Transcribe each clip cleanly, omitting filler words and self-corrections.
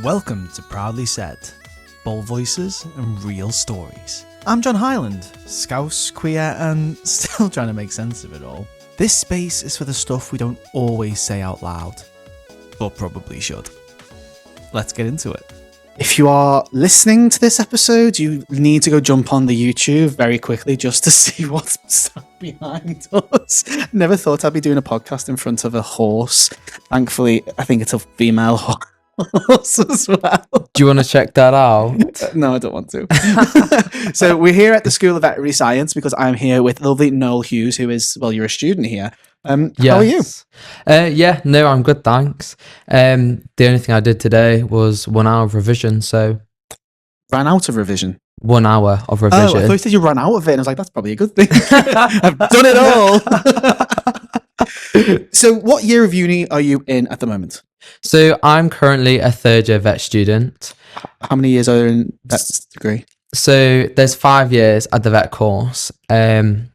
Welcome to Proudly Said, bold voices and real stories. I'm John Hyland, Scouse, queer, and still trying to make sense of it all. This space is for the stuff we don't always say out loud, but probably should. Let's get into it. If you are listening to this episode, you need to go jump on the YouTube very quickly just to see what's behind us. Never thought I'd be doing a podcast in front of a horse. Thankfully, I think it's a female horse as well. Do you want to check that out? No, I don't want to. So we're here at the School of Veterinary Science because I'm here with lovely Noel Hughes, who is, well, you're a student here. Yes. How are you? I'm good, thanks. The only thing I did today was 1 hour of revision, so... Ran out of revision? 1 hour of revision. Oh, I thought you said you ran out of it, and I was like, that's probably a good thing. I've done it all. So what year of uni are you in at the moment? So I'm currently a third year vet student. How many years are there in that degree? So there's 5 years at the vet course. So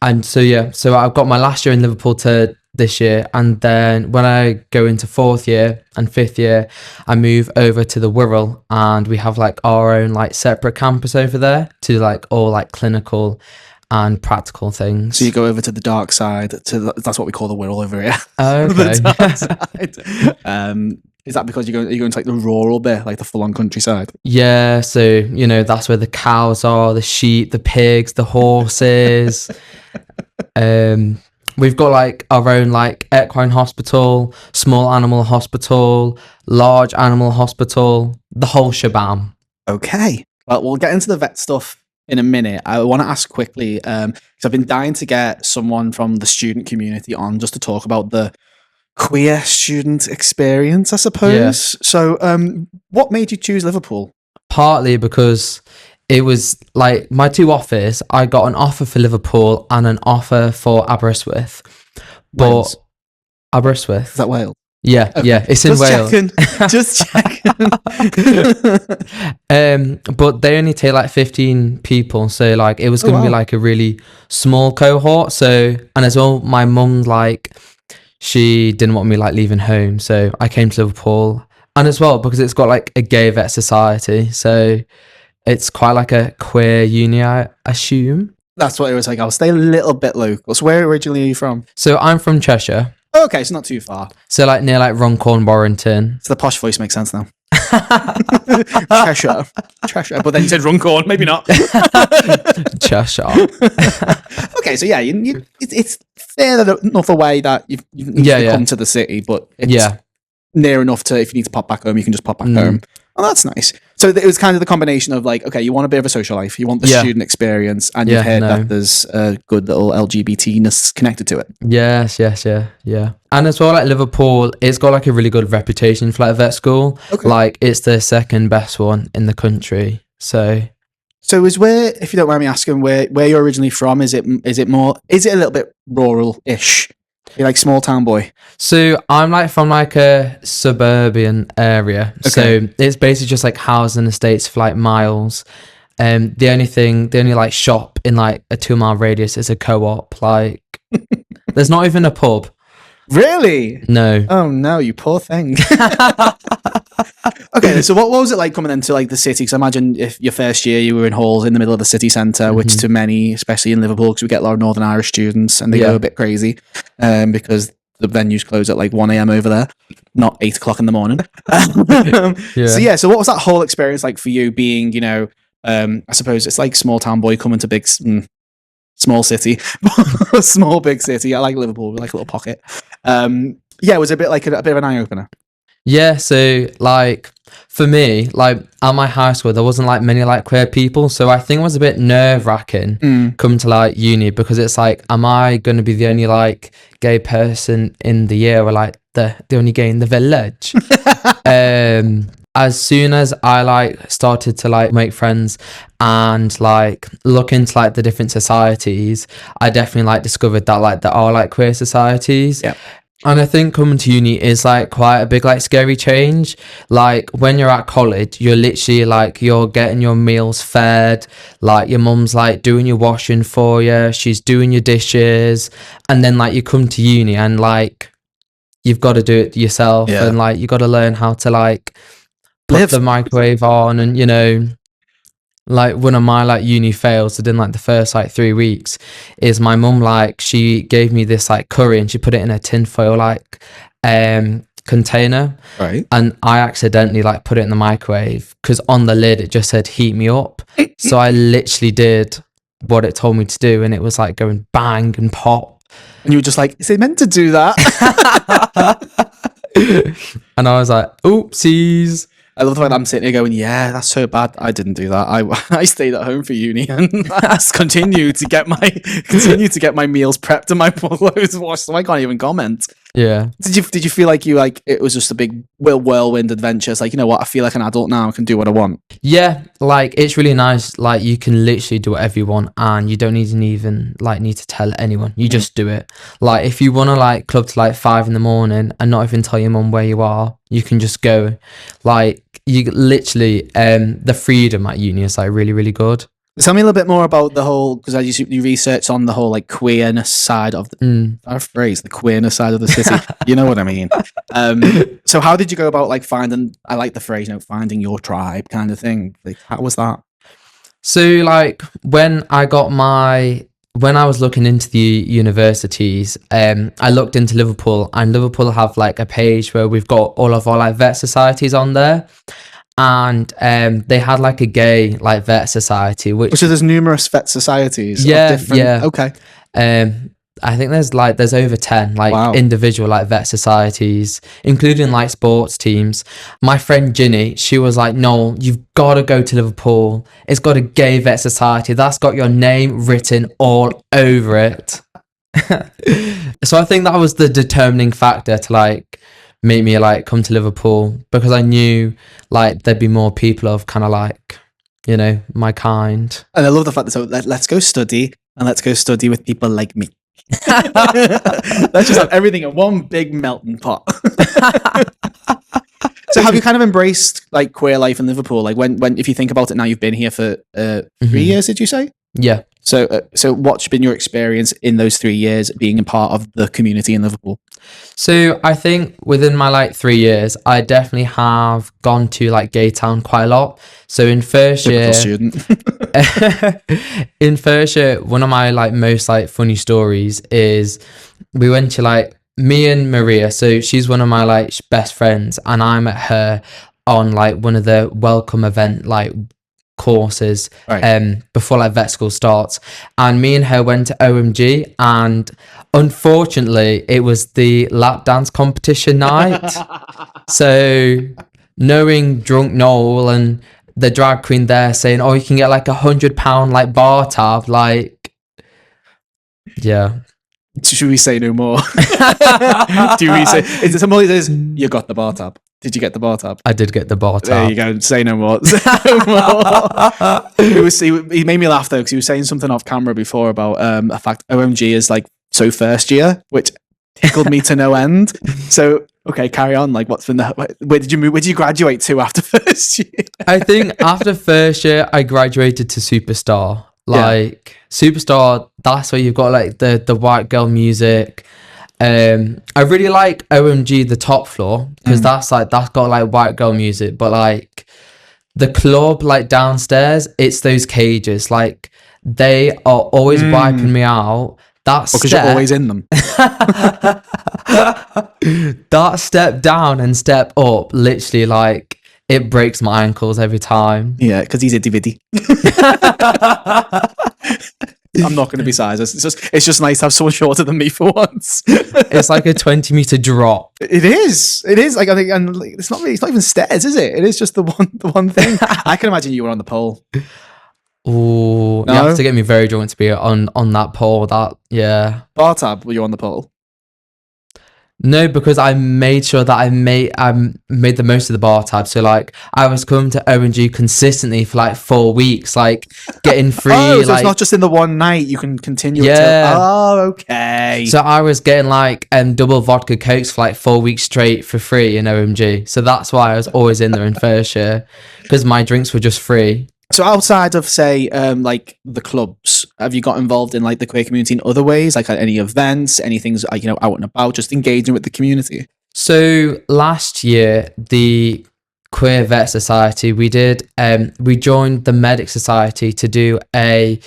I've got my last year in Liverpool to this year, and then when I go into 4th year and 5th year, I move over to the Wirral, and we have like our own like separate campus over there to like all like clinical and practical things. So you go over to the dark side, that's what we call the Wirral over here. Okay. The dark side. Is that because you're going to like the rural bit, like the full-on countryside? Yeah, so, you know, that's where the cows are, the sheep, the pigs, the horses. We've got like our own like equine hospital, small animal hospital, large animal hospital, the whole shabam. Okay. Well, we'll get into the vet stuff in a minute. I want to ask quickly, because I've been dying to get someone from the student community on just to talk about the queer student experience, I suppose. Yeah. So what made you choose Liverpool? Partly because it was like my two offers. I got an offer for Liverpool and an offer for Aberystwyth. But Aberystwyth. Is that Wales? Yeah, okay. Yeah, it's in Wales. Just checking. But they only take like 15 people, so like it was going to be like a really small cohort. So, and as well, my mum like, she didn't want me like leaving home, so I came to Liverpool. And as well because it's got like a gay vet society, so it's quite like a queer uni, I assume. That's what it was like. I'll stay a little bit local. So where originally are you from? So I'm from Cheshire. Oh, okay, it's not too far. So like near like Runcorn, Warrington. So the posh voice makes sense now. Cheshire. But then you said Runcorn, maybe not. Cheshire. Okay, so yeah, it's fair enough away that you come to the city, but it's near enough to, if you need to pop back home, you can just pop back home. Oh, that's nice. So it was kind of the combination of like, okay, you want a bit of a social life, you want the student experience, and you've heard that there's a good little LGBT-ness connected to it. Yes, yeah. And as well, like Liverpool, it's got like a really good reputation for like a vet school. Okay. Like it's the second best one in the country. So is where, if you don't mind me asking, where you're originally from, is it a little bit rural-ish? You're like small town boy. So I'm like from like a suburban area. Okay. So it's basically just like housing estates for like miles. The only like shop in like a 2 mile radius is a co-op. Like there's not even a pub. Really? No. Oh no, you poor thing. Okay, so what was it like coming into like the city? Because I imagine if your first year you were in halls in the middle of the city centre, which to many, especially in Liverpool, because we get a lot of Northern Irish students and they go a bit crazy because the venues close at like 1 a.m. over there, not 8 o'clock in the morning. So what was that whole experience like for you being, you know, I suppose it's like small town boy coming to big... small city, small big city. I like Liverpool, like a little pocket. It was a bit like a bit of an eye opener. Yeah, so like for me, like at my high school, there wasn't like many like queer people, so I think it was a bit nerve-wracking coming to like uni because it's like, am I going to be the only like gay person in the year, or like the only gay in the village? As soon as I like started to like make friends and like look into like the different societies, I definitely like discovered that like there are like queer societies. Yeah. And I think coming to uni is like quite a big like scary change. Like when you're at college, you're literally like, you're getting your meals fed, like your mum's like doing your washing for you, she's doing your dishes, and then like you come to uni and like you've got to do it yourself, and like you got to learn how to like put the microwave on, and you know, like one of my like uni fails within like the first like 3 weeks is my mum, like she gave me this like curry and she put it in a tinfoil like container, Right. and I accidentally like put it in the microwave because on the lid it just said heat me up. So I literally did what it told me to do, and it was like going bang and pop, And you were just like, is it meant to do that? and I was like, oopsies. I love the fact that I'm sitting here going, yeah, that's so bad. I didn't do that. I stayed at home for uni and I continue to get my meals prepped and my clothes washed, so I can't even comment. Yeah. Did you feel like it was just a big whirlwind adventure? It's like, you know what, I feel like an adult now. I can do what I want. Yeah, like it's really nice. Like you can literally do whatever you want, and you don't even like need to tell anyone. You just do it. Like if you want to like club to like 5 a.m. and not even tell your mum where you are, you can just go. Like you literally, the freedom at uni is like really, really good. Tell me a little bit more about the whole, because you research on the whole like queerness side of our phrase, the queerness side of the city. You know what I mean? So how did you go about like finding? I like the phrase, you know, finding your tribe kind of thing. Like, how was that? So like when I was looking into the universities, I looked into Liverpool, and Liverpool have like a page where we've got all of our like vet societies on there. And they had like a gay like vet society, which there's numerous vet societies. Yeah. Okay. I think there's over 10 like individual like vet societies, including like sports teams. My friend Ginny, she was like, no, you've got to go to Liverpool. It's got a gay vet society that's got your name written all over it. So I think that was the determining factor to like make me like come to Liverpool, because I knew like there'd be more people of kind of like, you know, my kind. And I love the fact that let's go study, and let's go study with people like me. Let's just have everything in one big melting pot. So have you kind of embraced like queer life in Liverpool? Like when if you think about it now, you've been here for 3 years, did you say? Yeah. So what's been your experience in those 3 years being a part of the community in Liverpool? So I think within my like 3 years, I definitely have gone to like Gay Town quite a lot. So in first year, one of my like most like funny stories is we went to like me and Maria. So she's one of my like best friends, and I met her on like one of the welcome event like courses before like vet school starts, and me and her went to OMG, and unfortunately it was the lap dance competition night. So knowing drunk Noel and the drag queen there saying, oh, you can get like £100 like bar tab, like, yeah. Should we say no more? Do we say, is it somebody that says you got the bar tab? Did you get the bar tab? I did get the bar tab. There you go. Say no more. Say no more. He made me laugh though, because he was saying something off camera before about a fact OMG is like so first year, which tickled me to no end. So okay, carry on. Like, what's been where did you move? Where did you graduate to after first year? I think after first year, I graduated to Superstar. Like Superstar, that's where you've got like the white girl music. I really like OMG the top floor, because that's got like white girl music, but like the club like downstairs, it's those cages, like they are always wiping me out. That's because you're always in them. That step down and step up, literally like it breaks my ankles every time. Yeah, because he's a DVD. I'm not going to be sized. It's just nice to have someone shorter than me for once. It's like a 20-meter drop. It is. Like, I think, and like, it's not even stairs, is it? It is just the one thing. I can imagine you were on the pole. Oh, no? You have to get me very drunk to be on that pole. Bar tab. Were you on the pole? No, because I made sure that I made the most of the bar tab. So like I was coming to ONG consistently for like 4 weeks, like getting free. So like, it's not just in the one night. You can continue. Okay. So I was getting like double vodka cokes for like 4 weeks straight for free in OMG. So that's why I was always in there in first year, because my drinks were just free. So outside of, say, like the clubs, have you got involved in like the queer community in other ways, like at any events, any things, out and about, just engaging with the community? So last year, the queer vet society, we joined the medic society to do a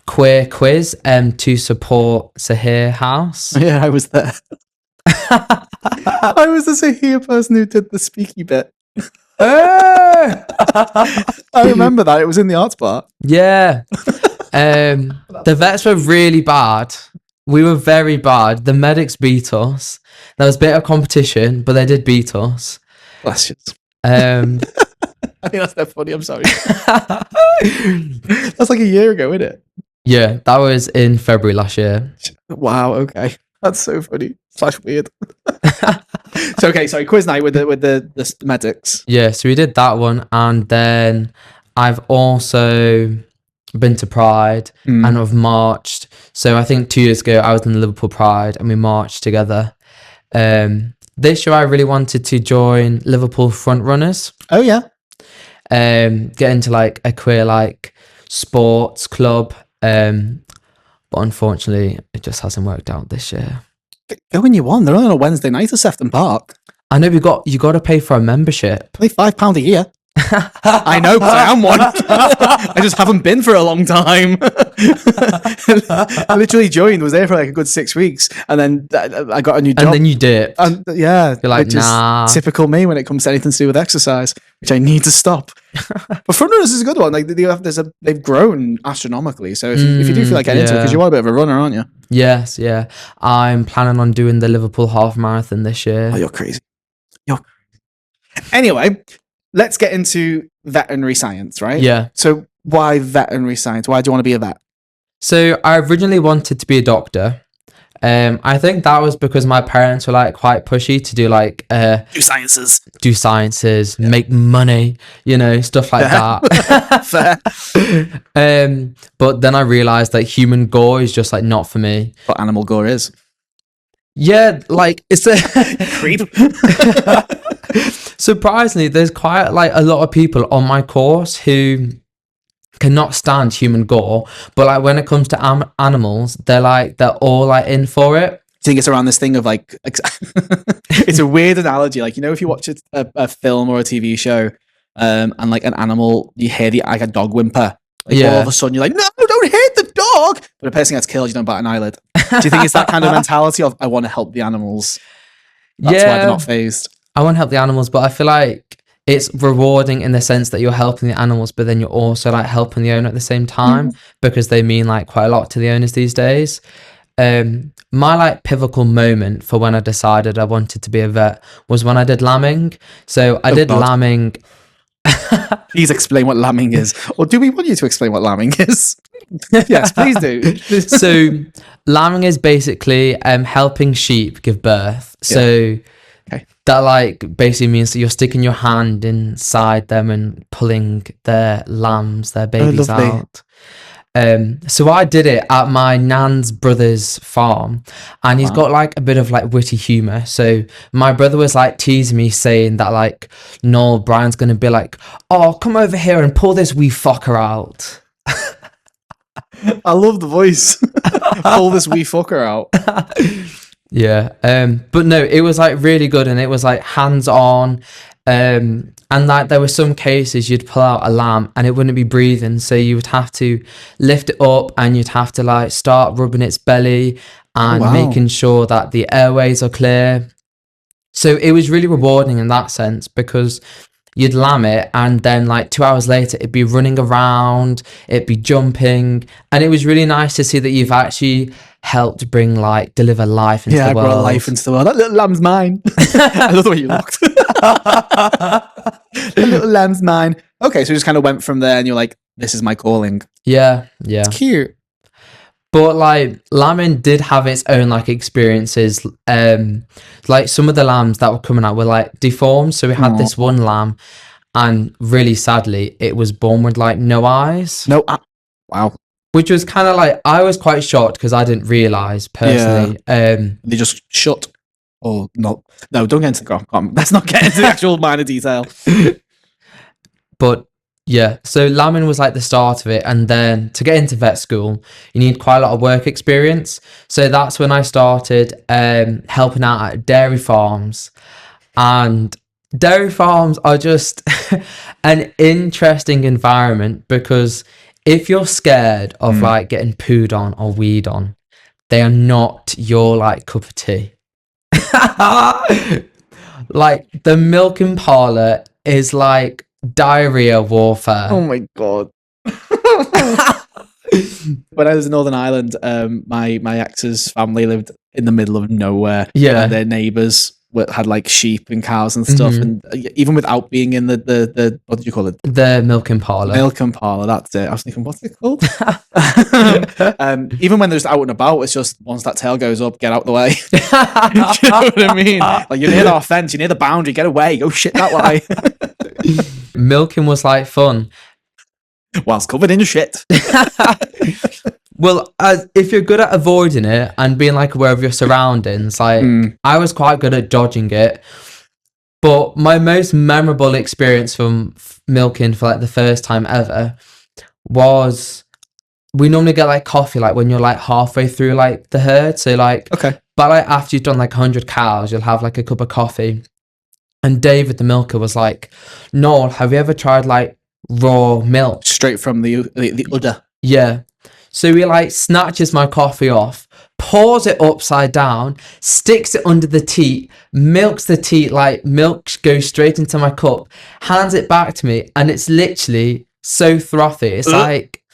queer quiz to support Sahir House. Yeah, I was there. I was the Sahir person who did the speaky bit. I remember that. It was in the arts bar. Yeah. The vets were really bad. We were very bad. The medics beat us. There was a bit of competition, but they did beat us. Bless you. I think that's not funny. I'm sorry. That's like a year ago, isn't it? Yeah, that was in February last year. Wow. Okay, that's so funny. / weird. So okay, sorry. Quiz night with the medics. Yeah, so we did that one, and then I've also been to Pride and I've marched. So I think 2 years ago I was in the Liverpool Pride and we marched together. This year I really wanted to join Liverpool Front Runners. Oh yeah. Get into like a queer like sports club. But unfortunately it just hasn't worked out this year. Go when you want. They're only on a Wednesday night at Sefton Park. I know you got to pay for a membership. Pay £5 a year. I know, because I am one. I just haven't been for a long time. I literally joined, was there for like a good 6 weeks, and then I got a new job. And then you dipped. And yeah, you're like, which nah. is typical me when it comes to anything to do with exercise, which I need to stop. But front runners is a good one. Like they've grown astronomically. So if you do feel like getting into it, because you are a bit of a runner, aren't you? Yes, yeah. I'm planning on doing the Liverpool half marathon this year. Oh, you're crazy. Anyway, let's get into veterinary science, right? Yeah. So why veterinary science? Why do you want to be a vet? So I originally wanted to be a doctor. I think that was because my parents were like quite pushy to do like do sciences, yeah. Make money, stuff like that. Fair. But then I realized that human gore is just like not for me. But animal gore is. Yeah, like it's a creep. Surprisingly, there's quite like a lot of people on my course who cannot stand human gore, but like when it comes to animals, they're all like in for it. I think it's around this thing of like it's a weird analogy, like if you watch a film or a TV show and like an animal, you hear like a dog whimper, like all of a sudden you're like, no, don't hit the dog, but a person gets killed, you don't bat an eyelid. Do you think it's that kind of mentality of I want to help the animals? That's why they're not fazed. I want to help the animals, but I feel like it's rewarding in the sense that you're helping the animals, but then you're also like helping the owner at the same time because they mean like quite a lot to the owners these days. My like pivotal moment for when I decided I wanted to be a vet was when I did lambing. So I did lambing. Please explain what lambing is. Or do we want you to explain what lambing is? Yes, please do. So lambing is basically helping sheep give birth. Yeah. So that like basically means that you're sticking your hand inside them and pulling their lambs, their babies out. So I did it at my nan's brother's farm, and he's got like a bit of like witty humor. So my brother was like teasing me, saying that like, no, Brian's gonna be like, oh, come over here and pull this wee fucker out. I love the voice. Pull this wee fucker out. Yeah. But no, it was like really good, and it was like hands on. And like there were some cases you'd pull out a lamb and it wouldn't be breathing, so you would have to lift it up and you'd have to like start rubbing its belly and making sure that the airways are clear. So it was really rewarding in that sense, because you'd lamb it and then like 2 hours later it'd be running around, it'd be jumping, and it was really nice to see that you've actually helped deliver life into the world. Yeah, I brought life into the world. That little lamb's mine. I love the way you looked. The little lamb's mine. Okay, so you just kind of went from there and you're like, this is my calling. Yeah. It's cute. But like lambing did have its own like experiences. Like some of the lambs that were coming out were like deformed. So we had this one lamb, and really sadly it was born with like no eyes. Wow. Which was kind of like, I was quite shocked because I didn't realise personally. Yeah. They just shut. Or not. No, don't get into the let's not get into the actual minor detail. But yeah, so lambing was like the start of it, and then to get into vet school you need quite a lot of work experience. So that's when I started helping out at dairy farms, and Dairy farms are just an interesting environment because if you're scared of like getting pooed on or weed on, they are not your like cup of tea. Like the milking parlor is like diarrhea warfare. Oh my god. When I was in Northern Ireland, my ex's family lived in the middle of nowhere. Yeah. And their neighbours had like sheep and cows and stuff. And even without being in the what did you call it? The milking parlor. Milking parlor, that's it. I was thinking, what's it called? Even when they're just out and about, it's just once that tail goes up, get out the way. You know what I mean? Like you're near our fence, you're near the boundary, get away, go shit that way. Milking was like fun. Whilst covered in shit. Well, if you're good at avoiding it and being like aware of your surroundings, like I was quite good at dodging it. But my most memorable experience from milking for like the first time ever was we normally get like coffee like when you're like halfway through like the herd. So like, okay, but like after you've done like 100 cows, you'll have like a cup of coffee. And David the milker was like, Noel, have you ever tried like raw milk? Straight from the udder. Yeah. So he like snatches my coffee off, pours it upside down, sticks it under the teat, milks the teat, like milk goes straight into my cup, hands it back to me, and it's literally so frothy. It's like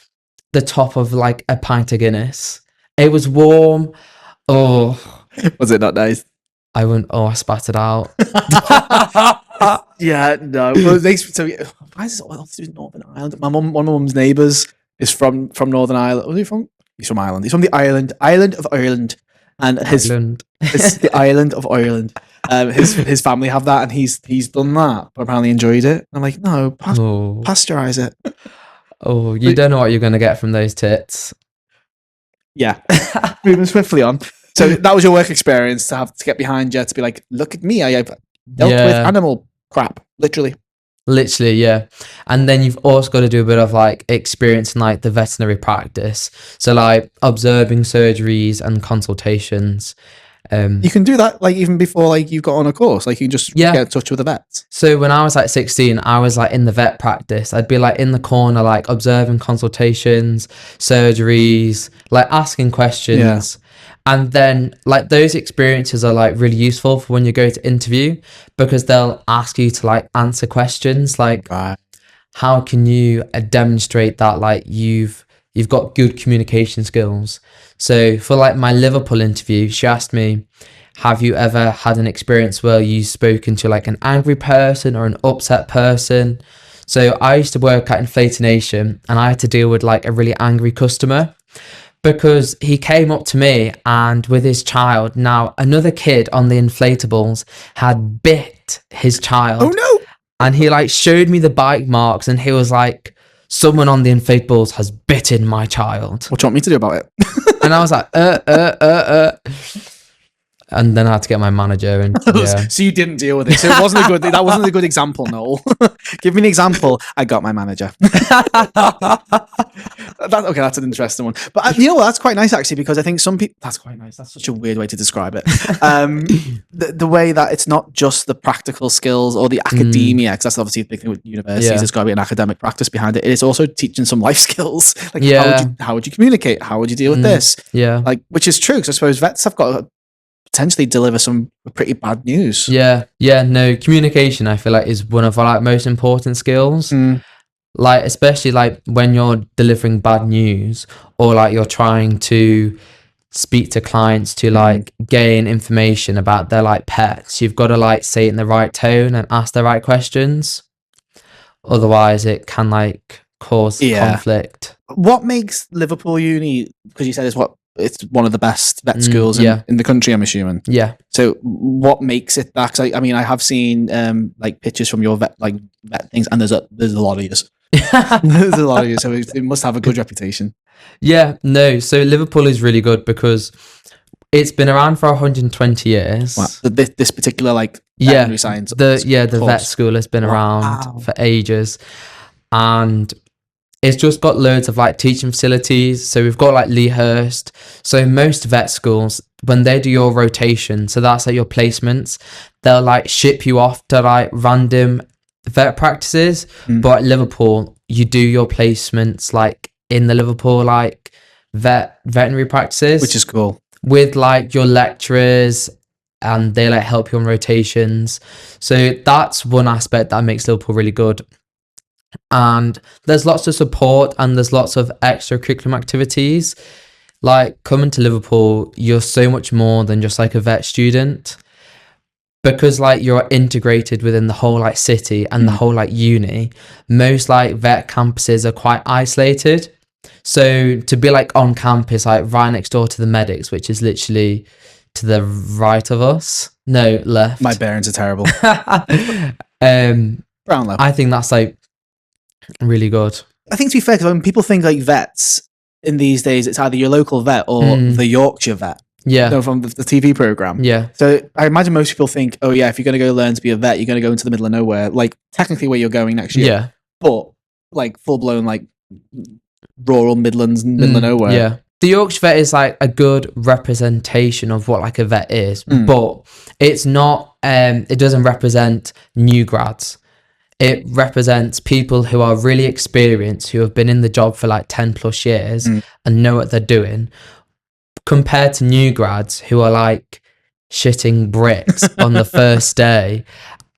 the top of like a pint of Guinness. It was warm. Oh. Was it not nice? I spat it out. Yeah, no. Well, so why is this all to do with Northern Ireland? One of my mum's neighbours is from Northern Ireland. Where's he from? He's from Ireland. He's from the island of Ireland, and it's the island of Ireland. His family have that, and he's done that, but apparently enjoyed it. I'm like, no, pasteurize it. Oh, you don't know what you're gonna get from those tits. Yeah. Moving swiftly on. So that was your work experience to get behind you, to be like, look at me, I have dealt with animal crap, literally, yeah. And then you've also got to do a bit of like experience in like the veterinary practice, so like observing surgeries and consultations. You can do that like even before like you've got on a course, like you can just get in touch with the vets. So when I was like 16, I was like in the vet practice. I'd be like in the corner, like observing consultations, surgeries, like asking questions. And then like those experiences are like really useful for when you go to interview, because they'll ask you to like answer questions like, how can you demonstrate that like you've got good communication skills. So for like my Liverpool interview, she asked me, have you ever had an experience where you've spoken to like an angry person or an upset person? So I used to work at Inflate Nation, and I had to deal with like a really angry customer, because he came up to me and with his child. Now, another kid on the inflatables had bit his child. Oh no! And he like showed me the bite marks, and he was like, someone on the inflatables has bitten my child. What do you want me to do about it? And I was like, And then I had to get my manager in. Yeah. So you didn't deal with it. So that wasn't a good example, Noel. Give me an example. I got my manager. That's an interesting one. But you know what? That's quite nice actually, because I think some people. That's quite nice. That's such a weird way to describe it. The way that it's not just the practical skills or the academia, because that's obviously a big thing with universities. There's got to be an academic practice behind it. It is also teaching some life skills. Like how would you communicate? How would you deal with this? Yeah. Like, which is true, because I suppose vets have got to potentially deliver some pretty bad news. No, communication I feel like is one of our like most important skills. Like especially like when you're delivering bad news, or like you're trying to speak to clients to like gain information about their like pets, you've got to like say it in the right tone and ask the right questions, otherwise it can like cause conflict. What makes Liverpool Uni, because you said it's one of the best vet schools in the country, I'm assuming. Yeah. So what makes it that? 'Cause I mean, I have seen like pictures from your vet things, and there's a lot of yous. There's a lot of you, so it must have a good reputation. Yeah, no. So Liverpool is really good because it's been around for 120 years. Wow. This particular veterinary science. The vet school has been around for ages, and it's just got loads of like teaching facilities. So we've got like Lea Hurst. So most vet schools, when they do your rotation, so that's like your placements, they'll like ship you off to like random vet practices. But at Liverpool, you do your placements like in the Liverpool like veterinary practices, which is cool, with like your lecturers, and they like help you on rotations. So that's one aspect that makes Liverpool really good. And there's lots of support and there's lots of extracurriculum activities. Like coming to Liverpool, you're so much more than just like a vet student, because like you're integrated within the whole like city and the whole like uni. Most like vet campuses are quite isolated. So to be like on campus, like right next door to the medics, which is literally to the right of us. No, left. My bearings are terrible. Brownlow. I think that's like really good. I think to be fair, because when people think like vets in these days, it's either your local vet or the Yorkshire vet. Yeah. You know, from the TV program. Yeah. So I imagine most people think, oh yeah, if you're going to go learn to be a vet, you're going to go into the middle of nowhere, like technically where you're going next year. Yeah. But like full blown like rural Midlands, middle of nowhere. Yeah. The Yorkshire vet is like a good representation of what like a vet is, but it's not, it doesn't represent new grads. It represents people who are really experienced, who have been in the job for like 10 plus years and know what they're doing, compared to new grads who are like shitting bricks on the first day.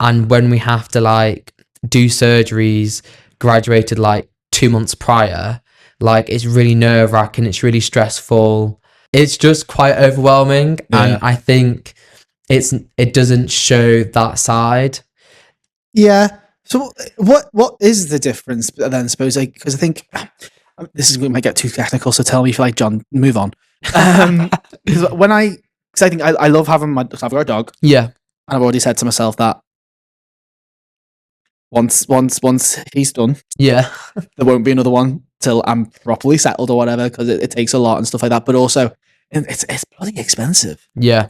And when we have to like do surgeries, graduated like 2 months prior, like it's really nerve-wracking, it's really stressful, it's just quite overwhelming. And I think it doesn't show that side. Yeah. So what is the difference then, suppose, like, because I think we might get too technical, so tell me if you like, John, move on. Because I think I love having I've got a dog. Yeah. And I've already said to myself that once he's done, yeah, there won't be another one till I'm properly settled or whatever, because it takes a lot and stuff like that. But also, it's bloody expensive. Yeah.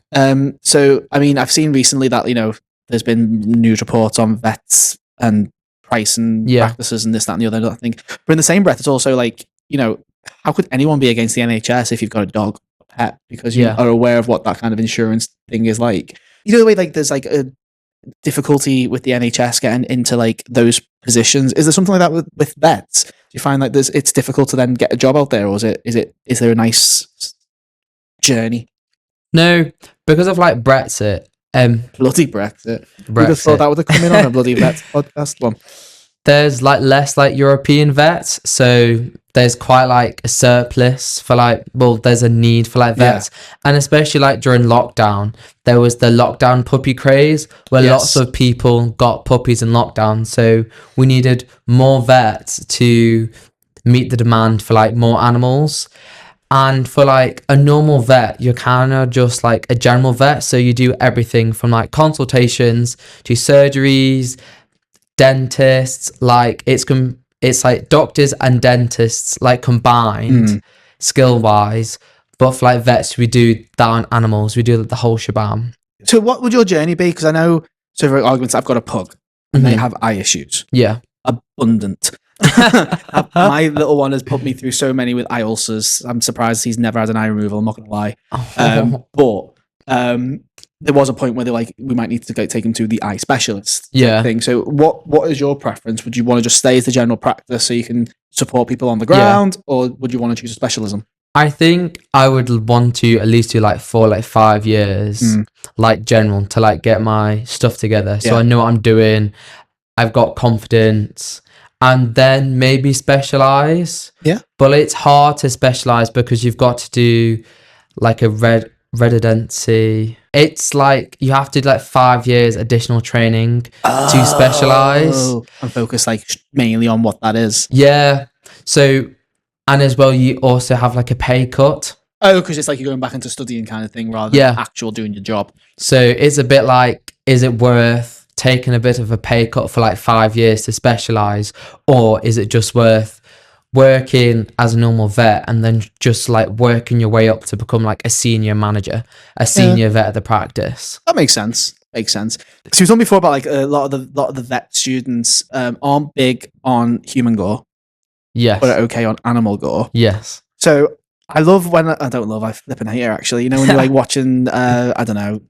So I mean, I've seen recently that, you know, there's been news reports on vets and price and practices and this, that, and the other, I think. But in the same breath, it's also like, you know, how could anyone be against the NHS if you've got a dog or pet, because you are aware of what that kind of insurance thing is like? You know, the way like there's like a difficulty with the NHS getting into like those positions. Is there something like that with vets? Do you find like it's difficult to then get a job out there, or is there a nice journey? No, because of like Brexit. Bloody Brexit. Who would have thought that would have come in on a bloody vets podcast one? There's like less like European vets, so there's quite like a surplus for like, well, there's a need for like vets. And especially like during lockdown, there was the lockdown puppy craze where lots of people got puppies in lockdown, so we needed more vets to meet the demand for like more animals. And for like a normal vet, you're kind of just like a general vet, so you do everything from like consultations to surgeries, dentists. Like it's like doctors and dentists like combined skill wise. But for like vets, we do that on animals, we do the whole shebang. So what would your journey be? Because I know, so for arguments, I've got a pug and they have eye issues. Yeah. Abundant. My little one has put me through so many with eye ulcers. I'm surprised he's never had an eye removal, I'm not gonna lie. But there was a point where they're like, we might need to take him to the eye specialist thing. So what is your preference? Would you want to just stay as the general practice so you can support people on the ground, or would you want to choose a specialism? I think I would want to at least do like 5 years like general, to like get my stuff together, so I know what I'm doing, I've got confidence, and then maybe specialize. Yeah. But it's hard to specialize because you've got to do like a residency. It's like you have to do like 5 years additional training to specialize and focus like mainly on what that is. Yeah. So, and as well, you also have like a pay cut. Oh, because it's like you're going back into studying kind of thing rather than actual doing your job. So it's a bit like, is it worth taking a bit of a pay cut for like 5 years to specialize, or is it just worth working as a normal vet and then just like working your way up to become like a senior manager, a senior vet at the practice? That makes sense. So we talked before about like a lot of the vet students aren't big on human gore. Yes. but are okay on animal gore. Yes. So I love when I don't love. I flipping hate it actually. You know when you're like watching, I don't know,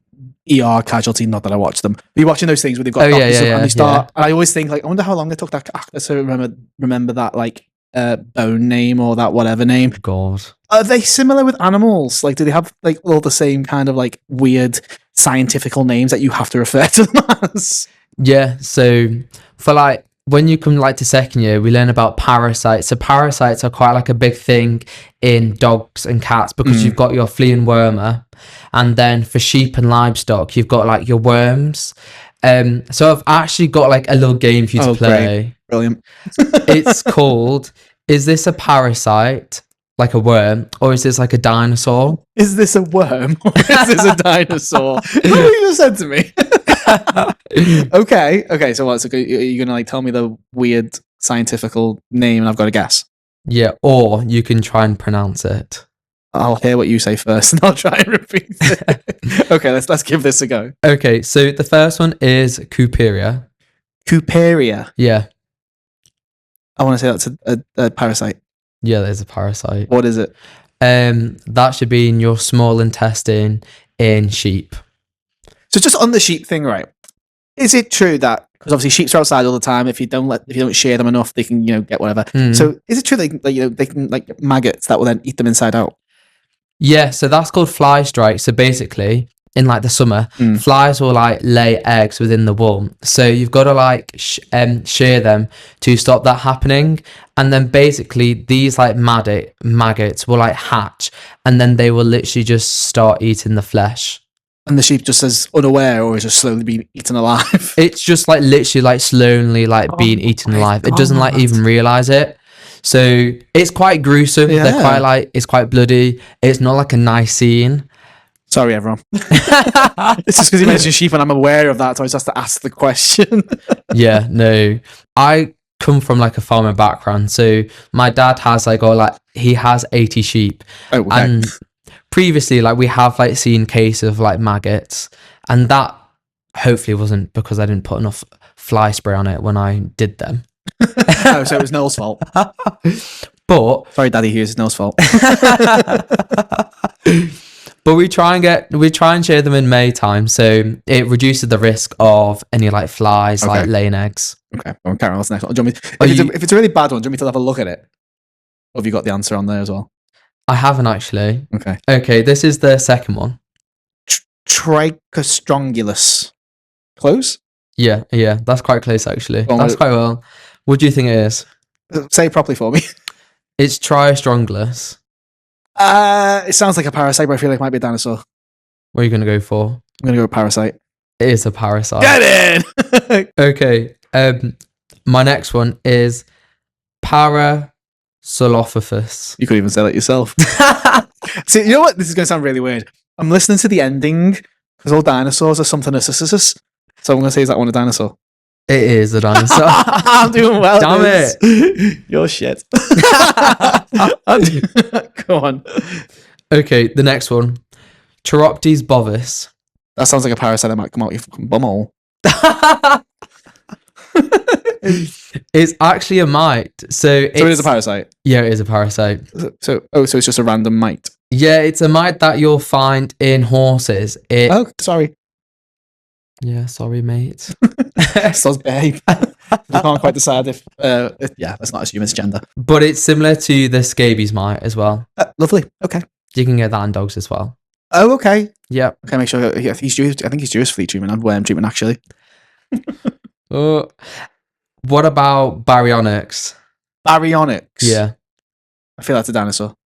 ER Casualty. Not that I watch them. But you're watching those things where they've got doctors and they start. And I always think like, I wonder how long it took that actor to remember that like bone name or that whatever name. God. Are they similar with animals? Like, do they have like all the same kind of like weird scientifical names that you have to refer to them as? Yeah. So for like when you come like to second year, we learn about parasites. So parasites are quite like a big thing in dogs and cats because you've got your flea and wormer, and then for sheep and livestock, you've got like your worms. So I've actually got like a little game for you to play. Great. Brilliant. It's called, is this a parasite, like a worm, or is this like a dinosaur? Is this a worm or is this a dinosaur? What you just said to me? Okay. So what's you gonna like tell me the weird scientifical name and I've got to guess? Yeah, or you can try and pronounce it. I'll hear what you say first and I'll try and repeat it. Okay, let's give this a go. Okay, so the first one is Couperia. Couperia. Yeah. I want to say that's a parasite. Yeah, there's a parasite. What is it? That should be in your small intestine in sheep. So just on the sheep thing, right? Is it true that because obviously sheep are outside all the time, if you don't shear them enough, they can get whatever. So is it true that they can like maggots that will then eat them inside out? Yeah, so that's called fly strike. So basically, in like the summer, flies will like lay eggs within the wool. So you've got to like shear them to stop that happening. And then basically these like maggots will like hatch, and then they will literally just start eating the flesh. And the sheep just as unaware, or is just slowly being eaten alive? It's just like literally like slowly like being eaten alive. It doesn't like even realize it. So it's quite gruesome. Yeah. They're quite like, it's quite bloody. It's not like a nice scene. Sorry, everyone. It's just because you mentioned sheep and I'm aware of that, so I just have to ask the question. Yeah, no. I come from like a farmer background. So my dad has he has 80 sheep. Oh, okay. And previously, like we have like seen cases of like maggots, and that hopefully wasn't because I didn't put enough fly spray on it when I did them. Oh, so it was Noel's fault. But sorry, Daddy Hughes, it's Noel's fault. But we try and share them in May time, so it reduces the risk of any like flies like laying eggs. Okay, well, Karen, what's the next one? Do you want me, if it's a really bad one, do you want me to have a look at it? Or have you got the answer on there as well? I haven't actually. Okay, this is the second one. Trichostrongylus. Close? Yeah, that's quite close actually. Well, that's quite well. What do you think it is? Say it properly for me. It's Triostronglus. It sounds like a parasite, but I feel like it might be a dinosaur. What are you going to go for? I'm going to go with parasite. It is a parasite. Get in! Okay. My next one is Parasolophaphus. You couldn't even say that yourself. See, you know what? This is going to sound really weird. I'm listening to the ending because all dinosaurs are something associated. So I'm going to say, is that one a dinosaur? It is a dinosaur. I'm doing well. Damn it. You're shit. Go on. Okay, the next one. Chiroptes bovis. That sounds like a parasite that might come out your fucking bumhole. It's actually a mite. So it is a parasite? Yeah, it is a parasite. So it's just a random mite? Yeah, it's a mite that you'll find in horses. Oh, sorry. Yeah, sorry, mate. Soz babe. We can't quite decide if let's not assume it's gender. But it's similar to the scabies mite as well. Lovely. Okay. You can get that in dogs as well. Oh, okay. Yeah. Okay, make sure he's Jewish. I think he's Jewish flea treatment and worm treatment actually. What about baryonyx? Baryonyx. Yeah. I feel that's a dinosaur.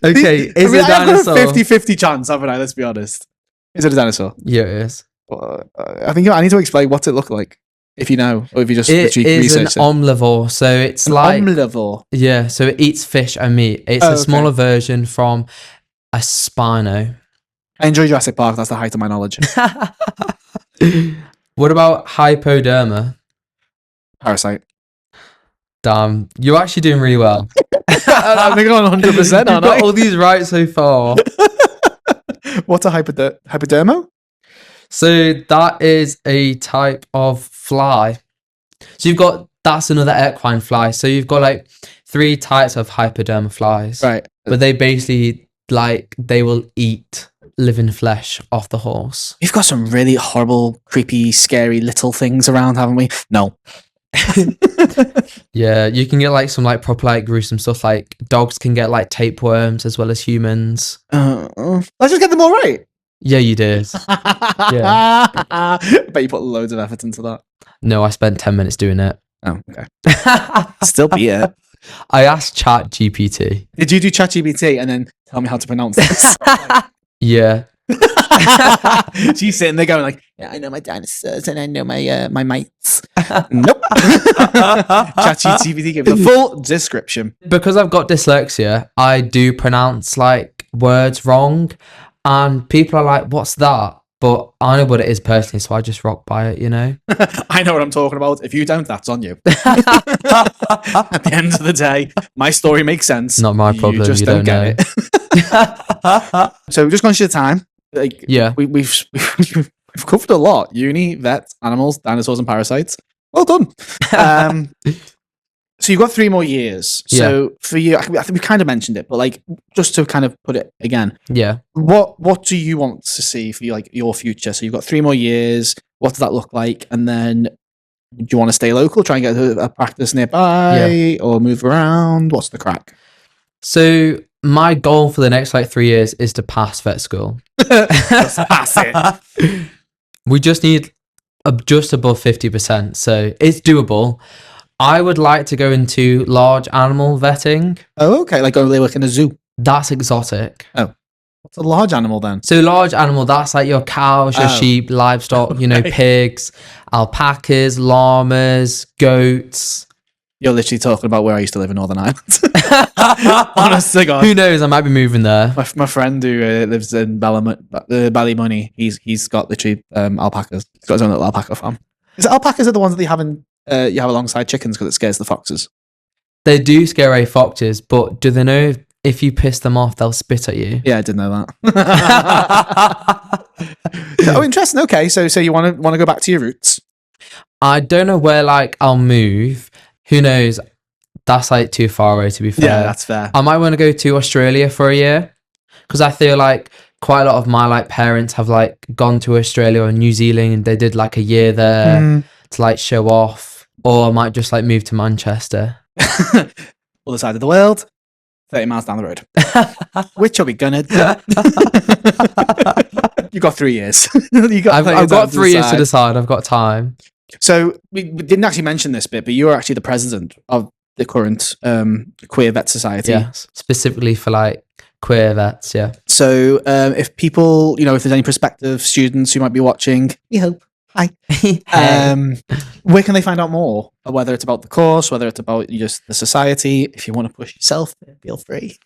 Okay, is it a dinosaur? I've got a 50-50 chance, haven't I? Let's be honest. Is it a dinosaur? Yeah, it is. I think I need to explain what's it look like, if you know, or if you just it is an it. omnivore, so it's omnivore. Yeah, so it eats fish and meat. It's a smaller version from a spino. I enjoy Jurassic Park. That's the height of my knowledge. What about hypoderma? Parasite. Damn, you're actually doing really well. I think I'm 100%. You've got all these right so far. What's a hypodermo? So that is a type of fly. So you've got that's another equine fly. So you've got like 3 types of hypoderma flies. Right. But they basically, like, they will eat living flesh off the horse. We've got some really horrible, creepy, scary little things around, haven't we? No. Yeah, you can get like some like proper like gruesome stuff. Like dogs can get like tapeworms as well as humans. Let's just get them all right. Yeah, you did. Yeah. I bet you put loads of effort into that. No, I spent 10 minutes doing it. Oh, okay. Still be it. I asked Chat GPT. Did you do ChatGPT and then tell me how to pronounce this? Yeah. So you sitting there going like, yeah, I know my dinosaurs and I know my mates. Nope. ChatGPT gave the full description. Because I've got dyslexia, I do pronounce like words wrong, and people are like, "What's that?" But I know what it is personally, so I just rock by it, you know? I know what I'm talking about. If you don't, that's on you. At the end of the day, my story makes sense. Not my problem. You just You don't don't get it. So we've just gone through the time. Like, Yeah. We've covered a lot. Uni, vet, animals, dinosaurs, and parasites. Well done. So you've got 3 more years. So for you, I think we kind of mentioned it, but like just to kind of put it again, Yeah. what do you want to see for like your future? So you've got 3 more years. What does that look like? And then do you want to stay local, try and get a practice nearby, or move around? What's the crack? So my goal for the next like 3 years is to pass vet school. Just pass it. We just need just above 50%. So it's doable. I would like to go into large animal vetting. Oh, okay. Like go work in a zoo. That's exotic. Oh, what's a large animal then? So large animal, that's like your cows, your sheep, livestock, you know, pigs, alpacas, llamas, goats. You're literally talking about where I used to live in Northern Ireland. Honest to God. Who knows? I might be moving there. My friend who lives in Ballymoney, he's got literally alpacas. He's got his own little alpaca farm. Is it alpacas are the ones that you have alongside chickens because it scares the foxes? They do scare away foxes, but do they know if you piss them off, they'll spit at you? Yeah, I didn't know that. Oh, interesting. Okay, so you want to go back to your roots? I don't know where like I'll move. Who knows? That's like too far away, to be fair. Yeah, that's fair. I might want to go to Australia for a year because I feel like quite a lot of my like parents have like gone to Australia or New Zealand and they did like a year there to like show off, or I might just like move to Manchester. Other side of the world, 30 miles down the road. Which are we gonna do? You've got 3 years. I've got 3 years to decide. I've got time. So we didn't actually mention this bit, but you are actually the president of the current Queer Vet Society. Yeah, specifically for like queer vets. Yeah. So if people, if there's any prospective students who might be watching, we hope. Hi. Where can they find out more? Whether it's about the course, whether it's about just the society. If you want to push yourself, feel free.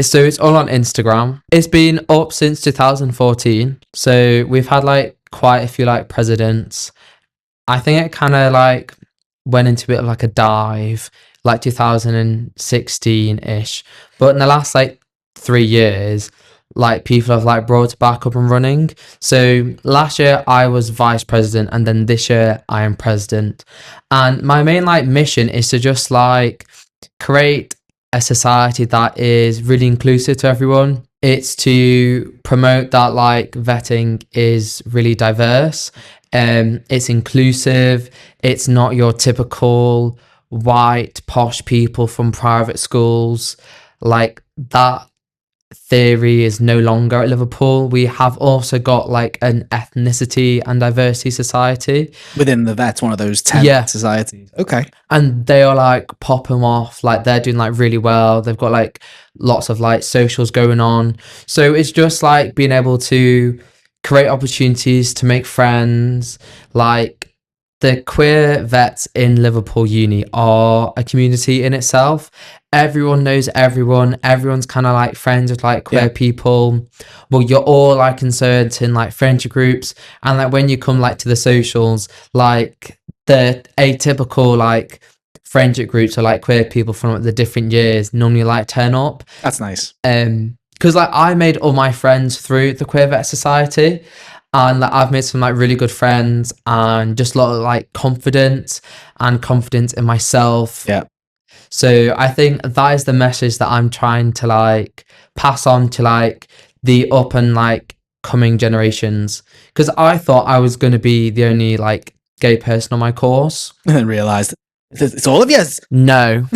So it's all on Instagram. It's been up since 2014. So we've had like quite a few like presidents. I think it kind of like went into a bit of like a dive, like 2016-ish. But in the last like 3 years, like people have like brought it back up and running. So last year I was vice president, and then this year I am president. And my main like mission is to just like create a society that is really inclusive to everyone. It's to promote that like vetting is really diverse. It's inclusive. It's not your typical white posh people from private schools. Like that theory is no longer at Liverpool. We have also got like an ethnicity and diversity society within the vet, one of those 10 societies. Okay. And they are like popping off, like they're doing like really well. They've got like lots of like socials going on. So it's just like being able to create opportunities to make friends. Like the queer vets in Liverpool Uni are a community in itself. Everyone knows everyone. Everyone's kind of like friends with like queer people. Well, you're all like in certain like friendship groups, and like when you come like to the socials, like the atypical like friendship groups are like queer people from like, the different years normally like turn up. That's nice. Because like I made all my friends through the Queer Vet Society, And like, I've made some like really good friends, and just a lot of like confidence in myself. Yeah. So I think that is the message that I'm trying to like pass on to like the up and like coming generations, because I thought I was going to be the only like gay person on my course, And then realised it's all of yours. No,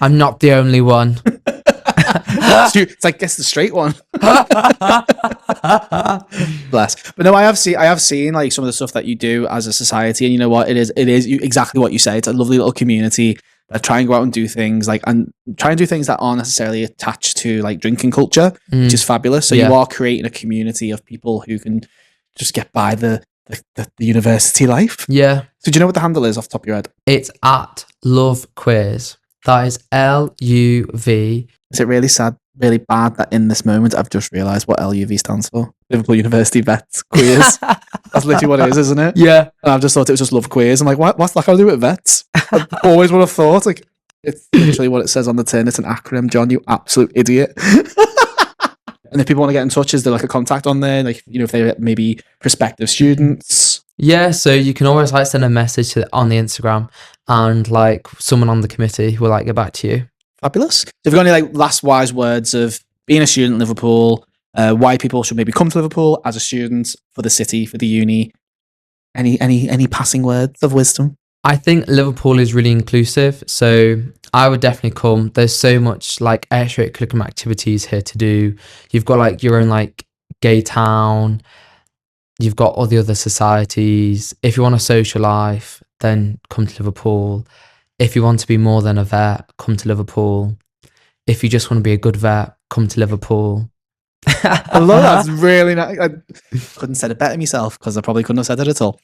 I'm not the only one. It's like, guess the straight one. Bless. But no, I have seen like some of the stuff that you do as a society, and you know what, it is exactly what you say. It's a lovely little community that try and go out and do things and try and do things that aren't necessarily attached to like drinking culture, which is fabulous. So you are creating a community of people who can just get by the university life. Yeah. So do you know what the handle is off the top of your head? It's at Love Queers. That is LUV. Is it really sad, really bad that in this moment I've just realised what LUV stands for? Liverpool University Vets Queers. That's literally what it is, isn't it? Yeah. And I've just thought it was just Love Queers. I'm like, what's that got to do with vets? I always would have thought, like, it's literally what it says on the tin. It's an acronym, John, you absolute idiot. And if people want to get in touch, is there like a contact on there? Like, you know, if they're maybe prospective students? Yeah, so you can always like send a message on the Instagram, and like someone on the committee will like get back to you. Fabulous. So if you've got any like last wise words of being a student in Liverpool, why people should maybe come to Liverpool as a student, for the city, for the uni, any passing words of wisdom? I think Liverpool is really inclusive, so I would definitely come. There's so much like extracurricular activities here to do. You've got like your own like gay town. You've got all the other societies. If you want a social life, then come to Liverpool. If you want to be more than a vet, come to Liverpool. If you just want to be a good vet, come to Liverpool. I love that. It's really nice. I couldn't have said it better myself, because I probably couldn't have said it at all.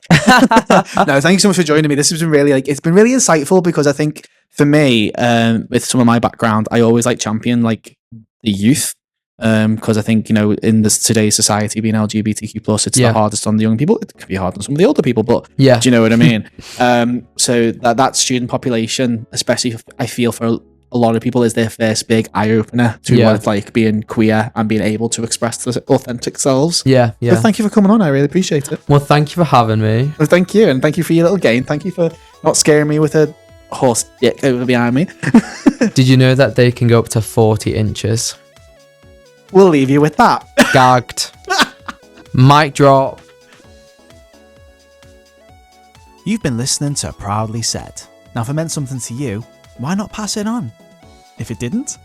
No, thank you so much for joining me. This has been really it's been really insightful, because I think for me, with some of my background, I always like champion like the youth. Because I think, you know, in this today's society, being LGBTQ plus, it's the hardest on the young people. It can be hard on some of the older people, but do you know what I mean? So that student population, especially I feel for a lot of people, is their first big eye opener to what it's like being queer and being able to express their authentic selves. Yeah. So thank you for coming on. I really appreciate it. Well, thank you for having me. Well, thank you, and thank you for your little game. Thank you for not scaring me with a horse dick over behind me. Did you know that they can go up to 40 inches? We'll leave you with that. Gagged. Mic drop. You've been listening to Proudly Said. Now, if it meant something to you, why not pass it on? If it didn't,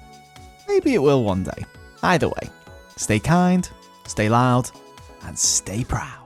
maybe it will one day. Either way, stay kind, stay loud, and stay proud.